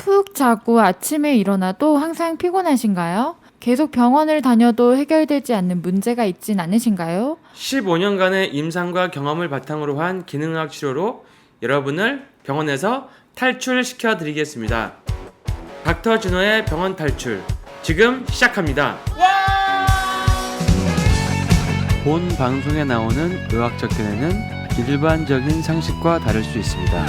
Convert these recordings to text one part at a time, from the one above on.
푹 자고 아침에 일어나도 항상 피곤하신가요? 계속 병원을 다녀도 해결되지 않는 문제가 있진 않으신가요? 15년간의 임상과 경험을 바탕으로 한 기능의학 치료로 여러분을 병원에서 탈출시켜 드리겠습니다. 닥터 진호의 병원 탈출 지금 시작합니다. 본 방송에 나오는 의학적 견해는 일반적인 상식과 다를 수 있습니다.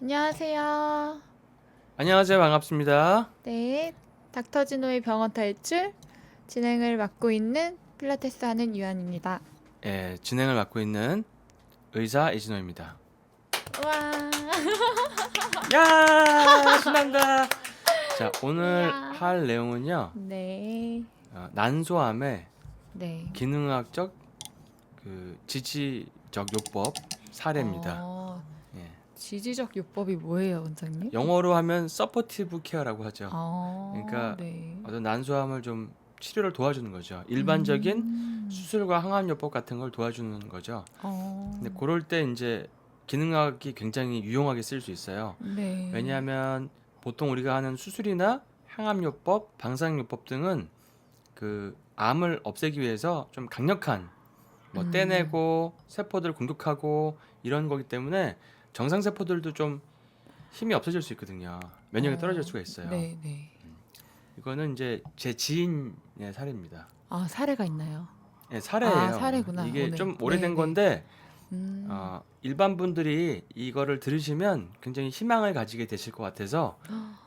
안녕하세요. 안녕하세요. 반갑습니다. 네, 닥터진호의 병원 탈출 진행을 맡고 있는 필라테스 하는 유한입니다. 예, 진행을 맡고 있는 의사 이진호입니다. 와, 야, 신난다. 자, 오늘 이야. 할 내용은요. 네, 난소암의 네. 기능학적 지지적 요법 사례입니다. 예. 지지적 요법이 뭐예요, 원장님? 영어로 하면 서포티브 케어라고 하죠. 그러니까 네. 어떤 난소암을 좀 치료를 도와주는 거죠. 일반적인 수술과 항암 요법 같은 걸 도와주는 거죠. 근데 그럴 때 이제 기능학이 굉장히 유용하게 쓰일 수 있어요. 네. 왜냐하면 보통 우리가 하는 수술이나 항암 요법, 방사능 요법 등은 그 암을 없애기 위해서 좀 강력한 뭐 떼내고 세포들을 공격하고 이런 거기 때문에 정상 세포들도 좀 힘이 없어질 수 있거든요. 면역이 떨어질 수가 있어요. 네, 네. 이거는 이제 제 지인의 사례입니다. 아, 사례가 있나요? 네, 사례예요. 아, 사례구나. 이게 오늘. 좀 오래된 네, 건데 네. 일반 분들이 이거를 들으시면 굉장히 희망을 가지게 되실 것 같아서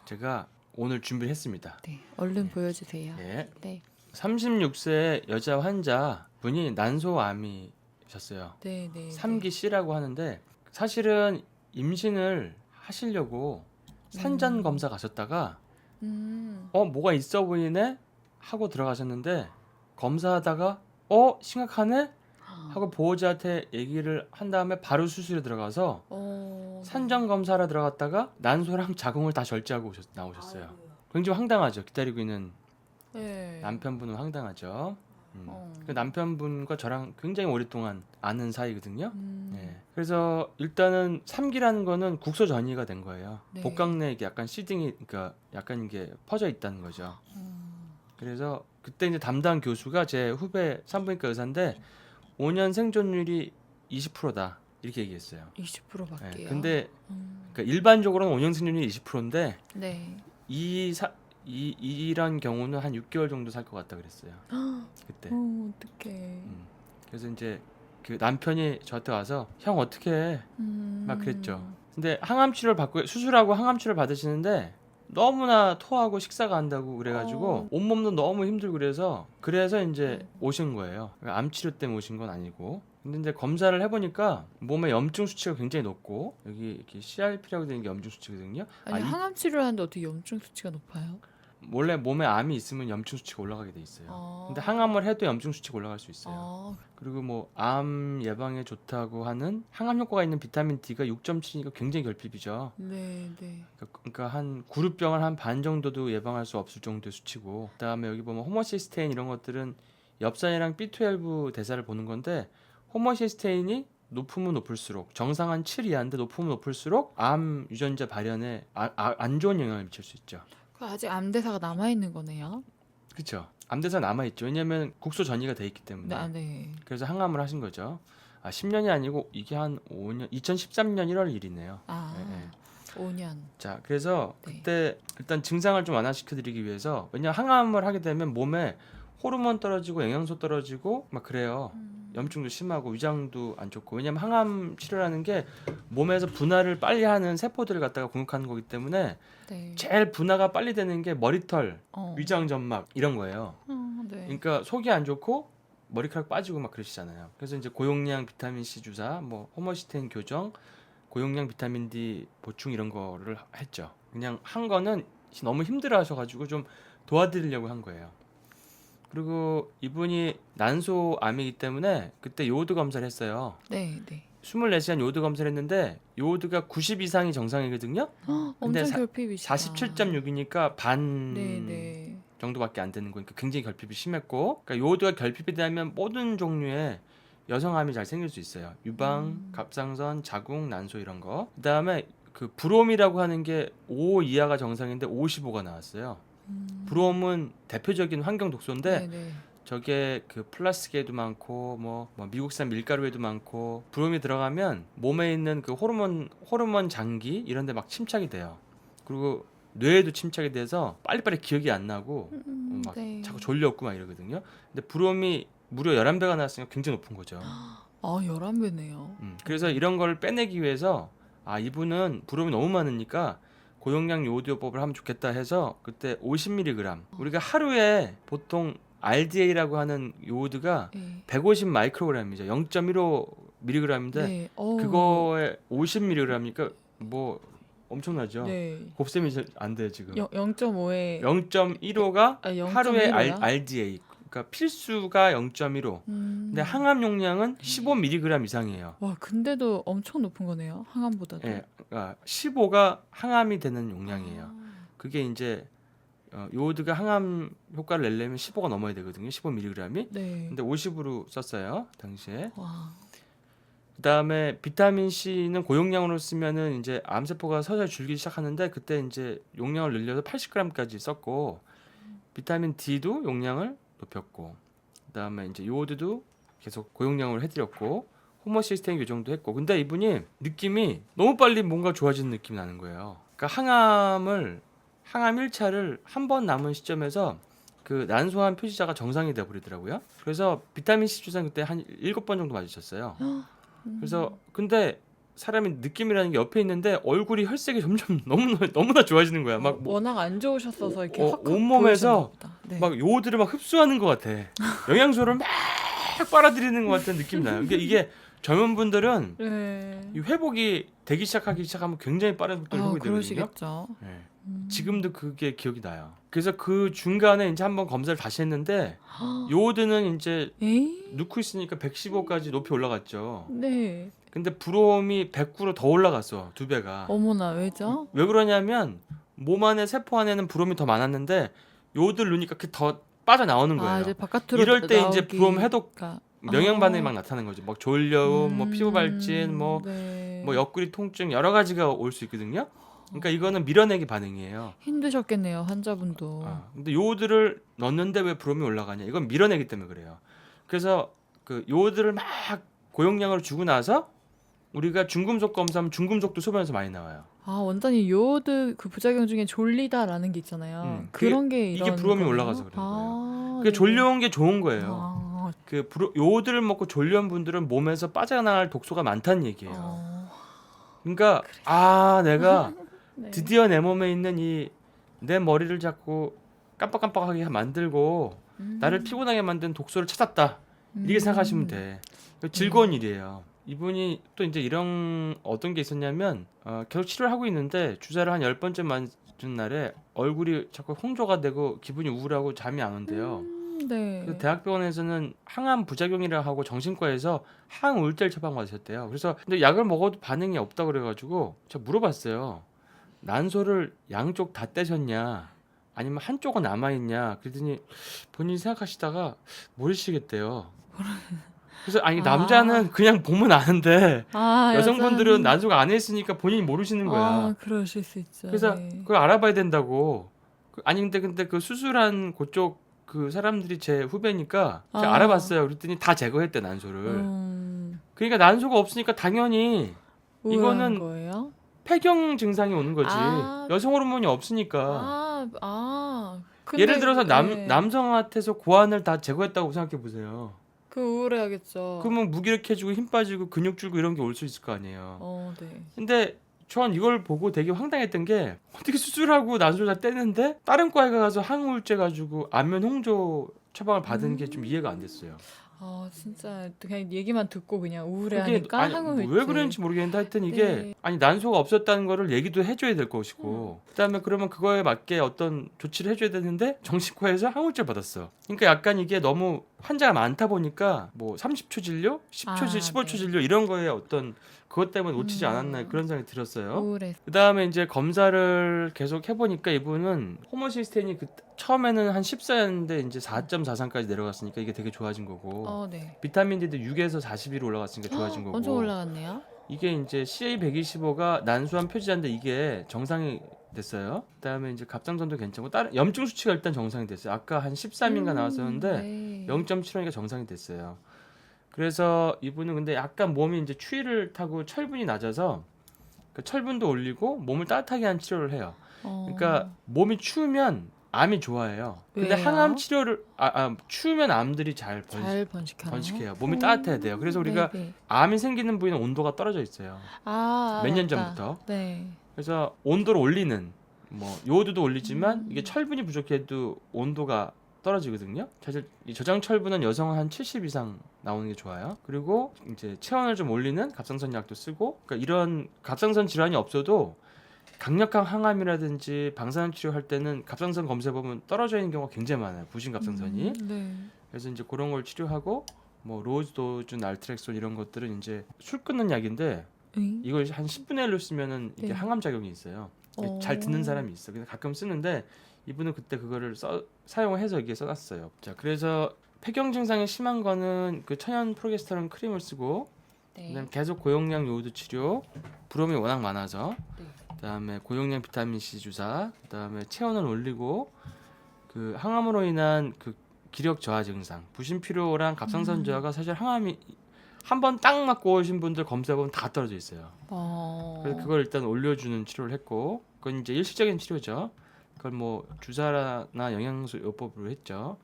제가 오늘 준비를 했습니다. 네, 얼른 보여주세요. 예. 네, 36세 여자 환자 분이 난소암이셨어요. 네, 네. 3기 C라고 하는데 사실은 임신을 하시려고 산전 검사 가셨다가 뭐가 있어 보이네 하고 들어가셨는데 검사하다가 심각하네 하고 보호자한테 얘기를 한 다음에 바로 수술에 들어가서 산전 검사하러 들어갔다가 난소랑 자궁을 다 절제하고 나오셨어요. 굉장히 황당하죠. 기다리고 있는 네. 남편분은 황당하죠. 그 남편분과 저랑 굉장히 오랫동안 아는 사이거든요. 네. 그래서 일단은 3기라는 거는 국소 전이가 된 거예요. 네. 복강 내에 약간 시딩이, 그러니까 약간 이게 퍼져 있다는 거죠. 그래서 그때 이제 담당 교수가 제 후배 산부인과 의사인데 5년 생존율이 20%다 이렇게 얘기했어요. 20%밖에요. 네. 근데 그러니까 일반적으로는 5년 생존율이 20%인데 네. 이런 경우는 한 6개월 정도 살 것 같다 그랬어요. 그때. 어떡해. 그래서 이제 그 남편이 저한테 와서 형 어떻게 해? 막 그랬죠. 근데 항암 치료를 받고 수술하고 항암 치료를 받으시는데 너무나 토하고 식사가 안 된다고 그래가지고 온몸도 너무 힘들고 그래서 이제 오신 거예요. 그러니까 암 치료 때문에 오신 건 아니고. 근데 이제 검사를 해보니까 몸에 염증 수치가 굉장히 높고 여기 이렇게 CRP라고 되는 게 염증 수치거든요. 아니, 항암 치료를 하는데 어떻게 염증 수치가 높아요? 원래 몸에 암이 있으면 염증 수치가 올라가게 돼 있어요. 근데 항암을 해도 염증 수치가 올라갈 수 있어요. 그리고 뭐 암 예방에 좋다고 하는 항암 효과가 있는 비타민 D가 6.7이니까 굉장히 결핍이죠. 네, 네. 그러니까 한 구루병을 한 반 정도도 예방할 수 없을 정도의 수치고, 그다음에 여기 보면 호모시스테인 이런 것들은 엽산이랑 B12 대사를 보는 건데 호모시스테인이 높으면 높을수록 정상 한 7 이하인데 높으면 높을수록 암 유전자 발현에 안 좋은 영향을 미칠 수 있죠. 아직 암대사가 남아있는 거네요. 그렇죠. 암대사 남아있죠. 왜냐하면 국소 전이가 돼 있기 때문에. 네. 그래서 항암을 하신 거죠. 10년이 아니고 이게 한 5년, 2013년 1월 1일이네요. 5년. 자, 그래서 네. 그때 일단 증상을 좀 완화시켜드리기 위해서, 왜냐면 항암을 하게 되면 몸에 호르몬 떨어지고 영양소 떨어지고 막 그래요. 염증도 심하고 위장도 안 좋고. 왜냐면 항암 치료라는 게 몸에서 분할을 빨리 하는 세포들을 갖다가 공격하는 거기 때문에 네. 제일 분화가 빨리 되는 게 머리털, 어. 위장 점막 이런 거예요. 네. 그러니까 속이 안 좋고 머리카락 빠지고 막 그러시잖아요. 그래서 이제 고용량 비타민 C 주사, 뭐 호모시스테인 교정, 고용량 비타민 D 보충 이런 거를 했죠. 그냥 한 거는 너무 힘들어 하셔가지고 좀 도와드리려고 한 거예요. 그리고 이분이 난소암이기 때문에 그때 요오드 검사를 했어요. 네, 네. 24시간 요오드 검사를 했는데 요오드가 90 이상이 정상이거든요. 근데 엄청 결핍이시다. 47.6이니까 반 네, 네. 정도밖에 안 되는 거니까 굉장히 결핍이 심했고, 그러니까 요오드가 결핍이 되면 모든 종류의 여성암이 잘 생길 수 있어요. 유방, 갑상선, 자궁, 난소 이런 거. 그다음에 그 브롬이라고 하는 게 5 이하가 정상인데 55가 나왔어요. 브롬은 대표적인 환경 독소인데 네네. 저게 그 플라스틱에도 많고 뭐 미국산 밀가루에도 많고 브롬이 들어가면 몸에 있는 그 호르몬 장기 이런 데 막 침착이 돼요. 그리고 뇌에도 침착이 돼서 빨리빨리 기억이 안 나고 막 네. 자꾸 졸려없고 막 이러거든요. 근데 브롬이 무려 11배가 나왔으니까 굉장히 높은 거죠. 아 11배네요. 그래서 이런 걸 빼내기 위해서 이분은 브롬이 너무 많으니까 고용량 요오드요법을 하면 좋겠다 해서 그때 50mg 우리가 하루에 보통 RDA라고 하는 요오드가 네. 150 마이크로그램이죠. 0.15mg인데 네. 그거에 50mg니까 뭐 엄청나죠. 네. 곱셈이 안 돼요 지금. 0.5에 0.15가 아, 0.15 하루에 요? RDA 그러니까 필수가 0.15 근데 항암 용량은 15mg 이상이에요. 와, 근데도 엄청 높은 거네요. 항암보다도. 예, 그러니까 15가 항암이 되는 용량이에요. 그게 이제 요오드가 항암 효과를 내려면 15가 넘어야 되거든요. 15mg이. 네. 근데 50으로 썼어요 당시에. 와. 그다음에 비타민 C는 고용량으로 쓰면은 이제 암세포가 서서히 줄기 시작하는데 그때 이제 용량을 늘려서 80g까지 썼고 비타민 D도 용량을 높였고 그다음에 이제 요오드도 계속 고용량으로 해드렸고 호모시스테인 교정도 했고 근데 이분이 느낌이 너무 빨리 뭔가 좋아지는 느낌이 나는 거예요. 그러니까 항암 1차를 한 번 남은 시점에서 그 난소암 표시자가 정상이 돼 버리더라고요. 그래서 비타민 C 주사 그때 한 7번 정도 맞으셨어요. 그래서 근데 사람이 느낌이라는 게 옆에 있는데 얼굴이 혈색이 점점 너무나 좋아지는 거야. 막 워낙 안 좋으셨어서 이렇게 확 온몸에서 네. 막 요오드를 막 흡수하는 것 같아. 영양소를 막 빨아들이는 것 같은 느낌이 나요. 이게 젊은 분들은 네. 이 회복이 되기 시작하면 굉장히 빠른 속도로 회복이 되거든요. 그러시겠죠. 네. 지금도 그게 기억이 나요. 그래서 그 중간에 이제 한번 검사를 다시 했는데 요오드는 이제 에이? 넣고 있으니까 115까지 높이 올라갔죠. 네. 근데 브롬이 109로 더 올라갔어. 2배가. 어머나, 왜죠? 왜 그러냐면 몸 안에 세포 안에는 브롬이 더 많았는데 요오드를 넣으니까 그게 더 빠져나오는 거예요. 이제 바깥으로 이럴 때 이제 나오기가- 브롬 해독 영양 반응이 막 나타나는 거죠. 막 졸려움, 뭐 피부 발진, 네. 뭐 옆구리 통증 여러 가지가 올 수 있거든요. 그러니까 이거는 밀어내기 반응이에요. 힘드셨겠네요, 환자분도. 근데 요오드를 넣는데 왜 브롬이 올라가냐? 이건 밀어내기 때문에 그래요. 그래서 그 요오드를 막 고용량으로 주고 나서 우리가 중금속 검사하면 중금속도 소변에서 많이 나와요. 완전히 요오드 그 부작용 중에 졸리다라는 게 있잖아요. 그게- 그런 게 이게 이런 브롬이 거예요? 올라가서 그런 거예요. 네. 그 졸려온 게 좋은 거예요. 요오드를 먹고 졸려온 분들은 몸에서 빠져나갈 독소가 많다는 얘기예요. 그러니까 내가 네. 드디어 내 몸에 있는 내 머리를 자꾸 깜빡깜빡하게 만들고 나를 피곤하게 만든 독소를 찾았다. 이렇게 생각하시면 돼. 즐거운 일이에요. 이분이 또 이제 이런 어떤 게 있었냐면 계속 치료를 하고 있는데 주사를 한 10번째 맞은 날에 얼굴이 자꾸 홍조가 되고 기분이 우울하고 잠이 안 온대요. 네. 그래서 대학병원에서는 항암 부작용이라 하고 정신과에서 항우울제를 처방받으셨대요. 그래서 근데 약을 먹어도 반응이 없다 그래가지고 제가 물어봤어요. 난소를 양쪽 다 떼셨냐? 아니면 한쪽은 남아있냐? 그랬더니 본인이 생각하시다가 모르시겠대요. 그래서 남자는 그냥 보면 아는데 여성분들은 여자는- 난소가 안에 있으니까 본인이 모르시는 거야. 그러실 수 있죠. 그래서 네. 그걸 알아봐야 된다고. 근데 그 수술한 그쪽 그 사람들이 제 후배니까 제가 알아봤어요. 그랬더니 다 제거했대 난소를. 그러니까 난소가 없으니까 당연히 우울한 이거는 거예요? 폐경 증상이 오는 거지. 여성 호르몬이 없으니까. 근데 예를 들어서 네. 남성한테서 고환을 다 제거했다고 생각해 보세요. 그 우울해야겠죠. 그러면 무기력해지고 힘 빠지고 근육 줄고 이런 게 올 수 있을 거 아니에요. 네. 근데 전 이걸 보고 되게 황당했던 게 어떻게 수술하고 난소를 다 떼는데 다른 과에 가서 항우울제 가지고 안면 홍조 처방을 받은 게 좀 이해가 안 됐어요. 진짜 그냥 얘기만 듣고 그냥 그게 우울해하니까 항우울제. 왜 그런지 모르겠는데 하여튼 이게 네. 난소가 없었다는 거를 얘기도 해줘야 될 것이고 그다음에 그러면 그거에 맞게 어떤 조치를 해줘야 되는데 정신과에서 항우울제를 받았어. 그러니까 약간 이게 너무 환자가 많다 보니까 뭐 30초 진료, 10초 15초 네. 진료 이런 거에 어떤 그것 때문에 놓치지 않았나 그런 생각이 들었어요. 우울해. 그다음에 이제 검사를 계속 해보니까 이분은 호모시스테인이 처음에는 한 14였는데 이제 4.43까지 내려갔으니까 이게 되게 좋아진 거고 네. 비타민 D도 6에서 42로 올라갔으니까 좋아진 거고 엄청 올라갔네요. 이게 이제 CA125가 난소암 표지자인데 이게 정상이 됐어요. 그다음에 이제 갑상선도 괜찮고 다른 염증 수치가 일단 정상이 됐어요. 아까 한 13인가 나왔었는데 네. 0.75니까 정상이 됐어요. 그래서 이분은 근데 약간 몸이 이제 추위를 타고 철분이 낮아서 그 철분도 올리고 몸을 따뜻하게 한 치료를 해요. 그러니까 몸이 추우면 암이 좋아해요. 근데 왜요? 항암 치료를 추우면 암들이 잘 번식하나요? 번식해요. 몸이 따뜻해야 돼요. 그래서 우리가 네네. 암이 생기는 부위는 온도가 떨어져 있어요. 몇 년 맞다. 전부터. 네. 그래서 온도를 올리는 뭐 요오드도 올리지만 이게 철분이 부족해도 온도가 떨어지거든요. 사실 이 저장 철분은 여성은 한 70 이상 나오는 게 좋아요. 그리고 이제 체온을 좀 올리는 갑상선 약도 쓰고, 그러니까 이런 갑상선 질환이 없어도 강력한 항암이라든지 방사능 치료할 때는 갑상선 검사해 보면 떨어져 있는 경우가 굉장히 많아요. 부신 갑상선이. 네. 그래서 이제 그런 걸 치료하고 뭐 로즈도준, 알트렉솔 이런 것들은 이제 술 끊는 약인데 이걸 한 10분의 1로 쓰면은 이게 네. 항암 작용이 있어요. 잘 듣는 사람이 있어. 근데 가끔 쓰는데 이분은 그때 그거를 사용해서 이게 써놨어요. 자, 그래서 폐경 증상이 심한 거는 그 천연 프로게스테론 크림을 쓰고, 네. 그다음에 계속 고용량 요오드 치료, 부롬이 워낙 많아서, 네. 그다음에 고용량 비타민 C 주사, 그다음에 체온을 올리고, 그 항암으로 인한 그 기력 저하 증상, 부신 피로랑 갑상선 저하가 사실 항암이 한 번 딱 맞고 오신 분들 검사해보면 다 떨어져 있어요. 그래서 그걸 일단 올려주는 치료를 했고, 그건 이제 일시적인 치료죠. 그걸 뭐 주사나 영양소 요법으로 했죠.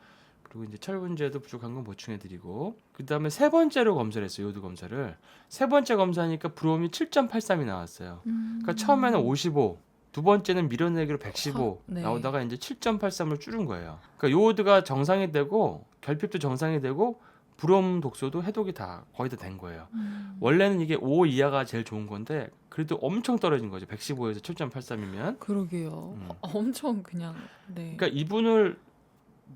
그리고 이제 철분제도 부족한 건 보충해드리고, 그 다음에 세 번째로 검사를 했어요. 요오드 검사를. 세 번째 검사니까 브롬이 7.83이 나왔어요. 그러니까 처음에는 55, 두 번째는 밀어내기로 115 네. 나오다가 이제 7.83을 줄인 거예요. 그러니까 요오드가 정상이 되고 결핍도 정상이 되고 브롬 독소도 해독이 다 거의 다 된 거예요. 원래는 이게 5 이하가 제일 좋은 건데 그래도 엄청 떨어진 거죠. 115에서 7.83이면. 그러게요. 엄청 그냥 네. 그러니까 이분을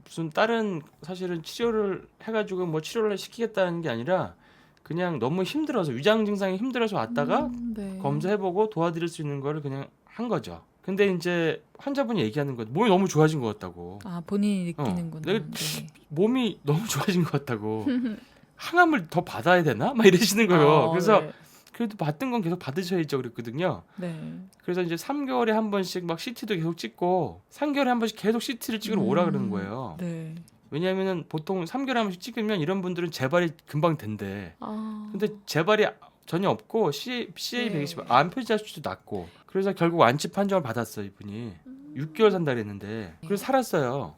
무슨 다른 사실은 치료를 해가지고 뭐 치료를 시키겠다는 게 아니라 그냥 너무 힘들어서 위장 증상이 힘들어서 왔다가 네. 검사해보고 도와드릴 수 있는 거를 그냥 한 거죠. 근데 이제 환자분이 얘기하는 거 몸이 너무 좋아진 것 같다고. 본인이 느끼는구나. 내가 네. 몸이 너무 좋아진 것 같다고. 항암을 더 받아야 되나? 막 이러시는 거예요. 그래서 네. 그래도 받던 건 계속 받으셔야죠 그랬거든요. 네. 그래서 이제 3개월에 한 번씩 막 CT도 계속 찍고 3개월에 한 번씩 계속 CT를 찍으러 오라 그러는 거예요. 네. 왜냐하면은 보통 3개월에 한 번씩 찍으면 이런 분들은 재발이 금방 된대. 아. 근데 재발이 전혀 없고 CA120 암 표지자 수치도 낮고, 그래서 결국 완치 판정을 받았어요. 이분이 6개월 산다 그랬는데 그래서 살았어요.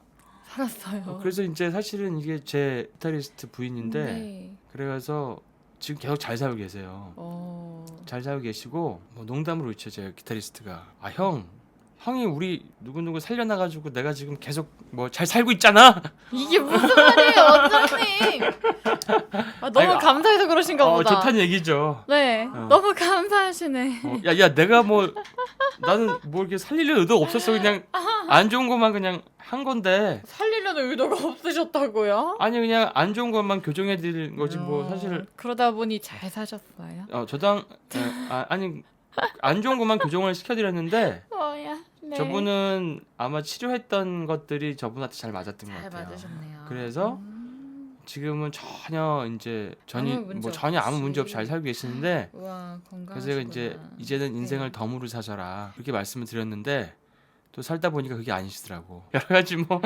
살았어요. 그래서 이제 사실은 이게 제 기타리스트 부인인데 네. 그래서 지금 계속 잘 살고 계세요. 잘 살고 계시고 뭐 농담으로 있죠. 제 기타리스트가 형이 우리 누구누구 살려놔가지고 내가 지금 계속 뭐 잘 살고 있잖아. 이게 무슨 말이에요, 원장님? 너무 아이고, 감사해서 그러신가 보다. 좋다는 얘기죠. 네, 너무 감사하시네. 야, 내가 뭐 나는 뭐 이렇게 살리려 의도 없었어. 그냥 안 좋은 것만 그냥 한 건데. 살리려는 의도가 없으셨다고요? 아니 그냥 안 좋은 것만 교정해 드린 거지 뭐 사실. 그러다 보니 잘 사셨어요? 아니 안 좋은 것만 교정을 시켜드렸는데 뭐야? 네. 저분은 아마 치료했던 것들이 저분한테 잘 맞았던 것 잘 같아요. 맞으셨네요. 그래서 지금은 전혀 이제 전혀 아무 문제 없이 잘 살고 계시는데, 우와, 건강하시구나. 그래서 이제는 인생을 덤으로 사셔라 그렇게 말씀을 드렸는데 또 살다 보니까 그게 아니시더라고. 여러 가지 뭐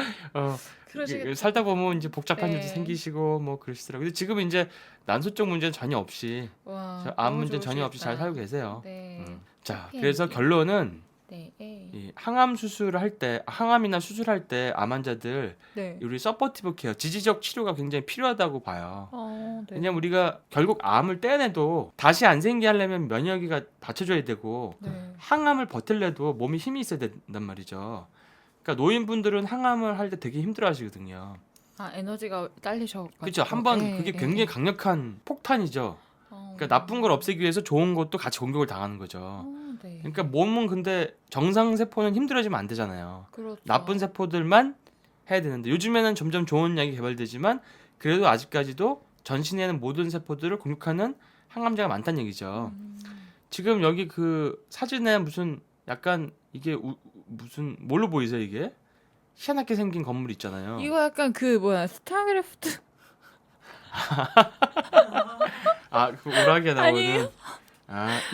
그러시겠다. 살다 보면 이제 복잡한 네. 일도 생기시고 뭐 그러시더라고요. 근데 지금은 이제 난소 쪽 문제는 전혀 없이, 와, 암 너무 문제는 전혀 없이 잘 좋으시겠다. 살고 계세요. 네. 자, 해피엔딩. 그래서 결론은 네. 이 항암 수술을 할 때, 항암이나 수술할 때 암 환자들 네. 우리 서포티브 케어, 지지적 치료가 굉장히 필요하다고 봐요. 네. 왜냐면 우리가 결국 암을 떼내도 다시 안 생기게 하려면 면역이가 받쳐줘야 되고, 네. 항암을 버틸래도 몸에 힘이 있어야 된단 말이죠. 그러니까 노인분들은 항암을 할 때 되게 힘들어하시거든요. 에너지가 딸리셔. 그렇죠. 한번 그게 굉장히 강력한 폭탄이죠. 그러니까 나쁜 걸 없애기 위해서 좋은 것도 같이 공격을 당하는 거죠. 네. 그러니까 몸은 근데 정상 세포는 힘들어지면 안 되잖아요. 그렇죠. 나쁜 세포들만 해야 되는데 요즘에는 점점 좋은 약이 개발되지만 그래도 아직까지도 전신에 있는 모든 세포들을 공격하는 항암제가 많다는 얘기죠. 지금 여기 그 사진에 무슨 약간 이게 무슨 뭘로 보이세요 이게? 희한하게 생긴 건물 있잖아요. 이거 약간 스타크래프트. 그 오락에 나오는. 아니에요?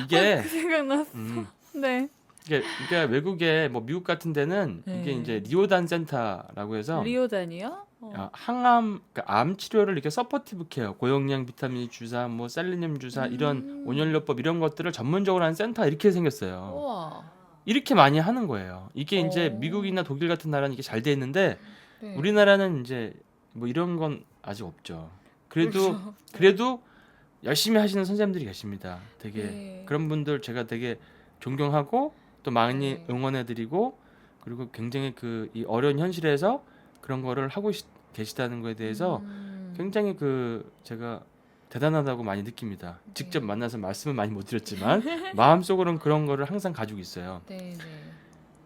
이게 그 생각났어. 음, 네. 이게 외국에 뭐 미국 같은 데는 네. 이게 이제 리오단 센터라고 해서 리오단이요? 항암, 그러니까 암 치료를 이렇게 서포티브 케어, 고용량 비타민 주사, 뭐 셀레늄 주사 이런 온열요법 이런 것들을 전문적으로 하는 센터 이렇게 생겼어요. 우와. 이렇게 많이 하는 거예요. 이게 이제 어. 미국이나 독일 같은 나라는 이게 잘 돼 있는데 네. 우리나라는 이제 뭐 이런 건 아직 없죠. 그렇죠. 그래도 열심히 하시는 선생님들이 계십니다. 되게 네. 그런 분들 제가 되게 존경하고 또 많이 네. 응원해드리고 그리고 굉장히 그 이 어려운 현실에서 그런 거를 하고 계시다는 거에 대해서 굉장히 그 제가 대단하다고 많이 느낍니다. 직접 네. 만나서 말씀은 많이 못 드렸지만 마음속으로는 그런 거를 항상 가지고 있어요. 네, 네.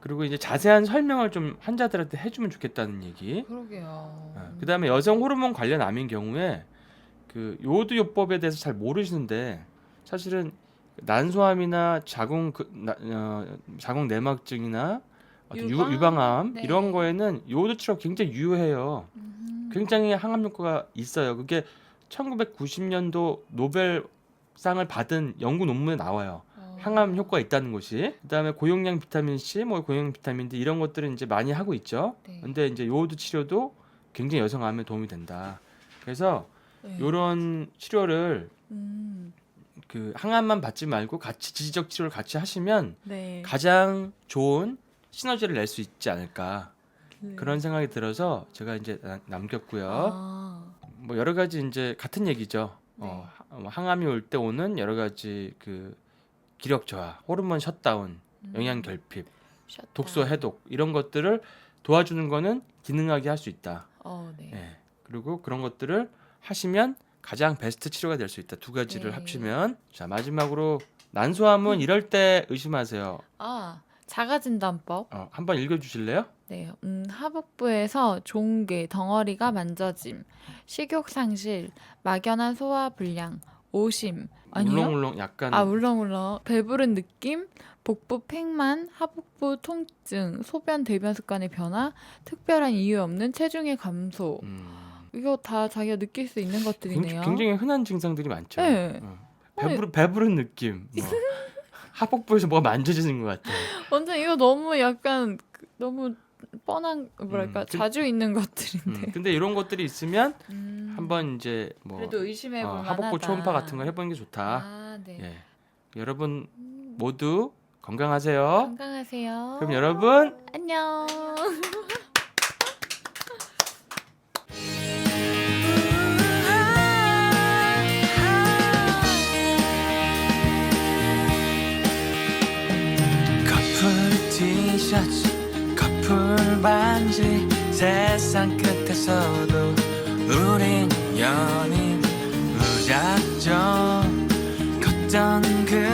그리고 이제 자세한 설명을 좀 환자들한테 해주면 좋겠다는 얘기. 그러게요. 그다음에 여성 호르몬 관련 암인 경우에 그 요오드요법에 대해서 잘 모르시는데 사실은 난소암이나 자궁 내막증이나 어떤 유방암 네. 이런 거에는 요오드 치료가 굉장히 유효해요. 굉장히 항암 효과가 있어요. 그게 1990년도 노벨상을 받은 연구 논문에 나와요. 항암 효과가 있다는 것이. 그다음에 고용량 비타민 C, 뭐 고용량 비타민 D 이런 것들은 이제 많이 하고 있죠. 네. 근데 이제 요오드 치료도 굉장히 여성암에 도움이 된다. 그래서 네. 요런 치료를 음. 그 항암만 받지 말고 같이 지지적 치료를 같이 하시면 네. 가장 좋은 시너지를 낼 수 있지 않을까 네. 그런 생각이 들어서 제가 이제 남겼고요. 아. 뭐 여러 가지 이제 같은 얘기죠. 네. 항암이 올 때 오는 여러 가지 그 기력 저하, 호르몬 셧다운, 영양 결핍, 셧다운. 독소 해독 이런 것들을 도와주는 거는 기능하게 할 수 있다. 네. 예. 그리고 그런 것들을 하시면 가장 베스트 치료가 될 수 있다. 두 가지를 네. 합치면. 자, 마지막으로 난소암은 이럴 때 의심하세요. 자가진단법. 한번 읽어주실래요? 네. 하복부에서 종괴, 덩어리가 만져짐, 식욕 상실, 막연한 소화 불량, 오심. 아니요? 울렁울렁 약간 울렁울렁. 배부른 느낌, 복부 팽만, 하복부 통증, 소변 대변 습관의 변화, 특별한 이유 없는 체중의 감소. 이거 다 자기가 느낄 수 있는 것들이네요. 굉장히 흔한 증상들이 많죠. 네. 배부른 느낌. 뭐. 하복부에서 뭐가 만져지는 것 같아요. 완전 이거 너무 약간 너무 뻔한 뭐랄까 자주 있는 것들인데. 근데 이런 것들이 있으면 한번 이제 뭐 그래도 의심해 볼 만하다. 하복부 초음파 같은 거 해보는 게 좋다. 네. 예. 여러분 모두 건강하세요. 건강하세요. 그럼 여러분 안녕. 커플 티셔츠 커플 반지 세상 끝에서도 우린 연인 무작정 걷던 그